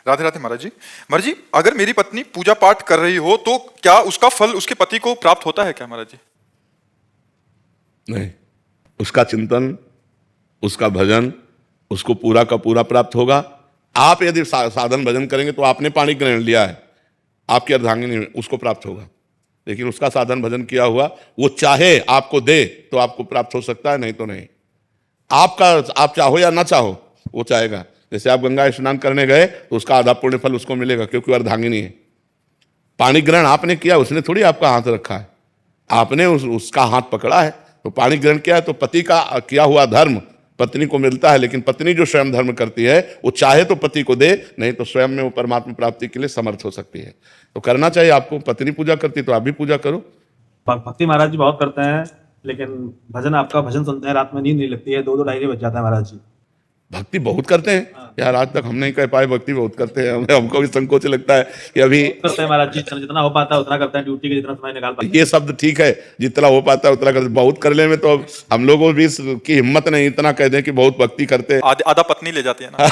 राधे राधे महाराज जी। महाराज जी, अगर मेरी पत्नी पूजा पाठ कर रही हो तो क्या उसका फल उसके पति को प्राप्त होता है क्या महाराज जी? नहीं, उसका चिंतन, उसका भजन उसको पूरा का पूरा प्राप्त होगा। आप यदि साधन भजन करेंगे तो आपने पाणी ग्रहण लिया है, आपकी अर्धांगिनी उसको प्राप्त होगा, लेकिन उसका साधन भजन किया हुआ वो चाहे आपको दे तो आपको प्राप्त हो सकता है, नहीं तो नहीं। आप चाहो या ना चाहो वो चाहेगा। जैसे आप गंगा स्नान करने गए तो उसका आधा पुण्य फल उसको मिलेगा, क्योंकि वो अर्धांगिनी है। पाणी ग्रहण आपने किया, उसने थोड़ी आपका हाथ रखा है, आपने उसका हाथ पकड़ा है। तो पाणी ग्रहण किया है तो पति का किया हुआ धर्म पत्नी को मिलता है, लेकिन पत्नी जो स्वयं धर्म करती है वो चाहे तो पति को दे, नहीं तो स्वयं में वो परमात्मा प्राप्ति के लिए समर्थ हो सकती है। तो करना चाहिए आपको। पत्नी पूजा करती तो आप भी पूजा करो। भक्ति महाराज जी बहुत करते हैं, लेकिन भजन आपका भजन सुनते हैं रात में नींद नहीं लगती है, 2-2 ढाई बज जाता है महाराज जी। भक्ति बहुत करते हैं यार, आज तक हम नहीं कह पाए भक्ति बहुत करते हैं। हमको भी संकोच लगता है कि अभी करते हैं महाराज जी, जितना हो पाता है उतना करते हैं, ड्यूटी के जितना समय निकाल पाते हैं। ये शब्द ठीक है, जितना हो पाता है उतना करते। बहुत करने में तो हम लोगों भी की हिम्मत नहीं इतना कह दें कि बहुत भक्ति करते हैं। आधा पत्नी ले जाती है ना।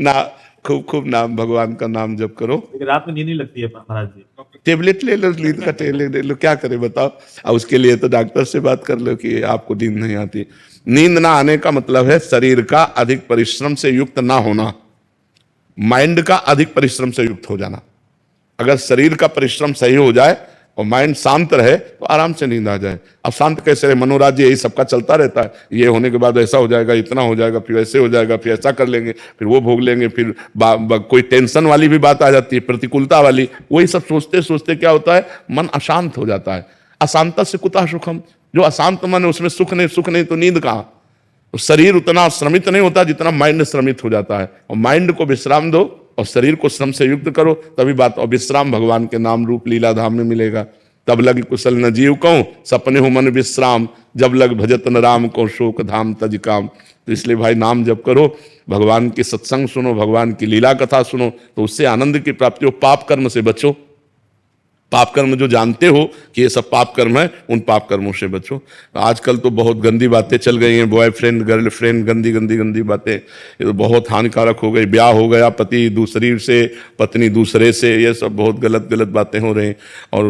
ना, खूब खूब नाम, भगवान का नाम जप करो। लेकिन रात में नींद नहीं लगती है महाराज जी। टेबलेट ले लो, नींद का टेबलेट ले लो, क्या करे बताओ। और उसके लिए तो डॉक्टर से बात कर लो कि आपको नींद नहीं आती। नींद ना आने का मतलब है शरीर का अधिक परिश्रम से युक्त ना होना, माइंड का अधिक परिश्रम से युक्त हो जाना। अगर शरीर का परिश्रम सही हो जाए और माइंड शांत रहे तो आराम से नींद आ जाए। अब शांत कैसे रहे? मनोराज्य यही सबका चलता रहता है। ये होने के बाद ऐसा हो जाएगा, इतना हो जाएगा, फिर ऐसे हो जाएगा, फिर ऐसा कर लेंगे, फिर वो भोग लेंगे, फिर कोई टेंशन वाली भी बात आ जाती है, प्रतिकूलता वाली। वही सब सोचते सोचते क्या होता है, मन अशांत हो जाता है। अशांत से कुतः सुखम, जो अशांत मन है उसमें सुख नहीं तो नींद कहाँ। तो शरीर उतना श्रमित नहीं होता जितना माइंड श्रमित हो जाता है। और माइंड को विश्राम दो और शरीर को श्रम से युक्त करो, तभी बात। और विश्राम भगवान के नाम रूप लीला धाम में मिलेगा। तब लग कुशल न जीव कहूं, सपने हो मन विश्राम, जब लग भजत न राम को, शोक धाम तज काम। तो इसलिए भाई नाम जप करो, भगवान की सत्संग सुनो, भगवान की लीला कथा सुनो, तो उससे आनंद की प्राप्ति हो। पाप कर्म से बचो। पाप कर्म जो जानते हो कि ये सब पाप कर्म है, उन पाप कर्मों से बचो। आजकल तो बहुत गंदी बातें चल गई हैं, बॉयफ्रेंड गर्लफ्रेंड, गंदी गंदी गंदी बातें, ये तो बहुत हानिकारक हो गई। ब्याह हो गया, पति दूसरी से, पत्नी दूसरे से, ये सब बहुत गलत गलत बातें हो रही। और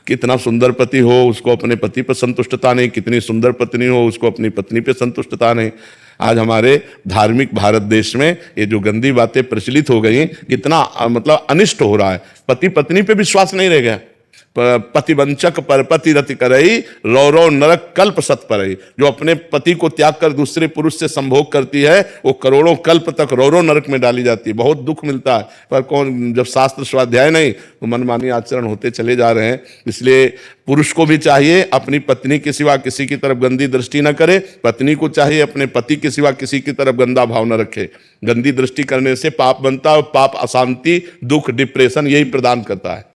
कितना सुंदर पति हो उसको अपने पति पर संतुष्टता नहीं, कितनी सुंदर पत्नी हो उसको अपनी पत्नी पर संतुष्टता नहीं। आज हमारे धार्मिक भारत देश में ये जो गंदी बातें प्रचलित हो गई, कितना मतलब अनिष्ट हो रहा है। पति पत्नी पे विश्वास नहीं रह गया। पतिवंचक पर पति रति करई, रौ नरक कल्प सत परई। जो अपने पति को त्याग कर दूसरे पुरुष से संभोग करती है वो करोड़ों कल्प तक रौ नरक में डाली जाती है। बहुत दुख मिलता है। पर कौन, जब शास्त्र स्वाध्याय नहीं तो मनमानी आचरण होते चले जा रहे हैं। इसलिए पुरुष को भी चाहिए अपनी पत्नी के सिवा किसी की तरफ गंदी दृष्टि न करे, पत्नी को चाहिए अपने पति के सिवा किसी की तरफ गंदा भाव न रखे। गंदी दृष्टि करने से पाप बनता है और पाप अशांति, दुख, डिप्रेशन यही प्रदान करता है।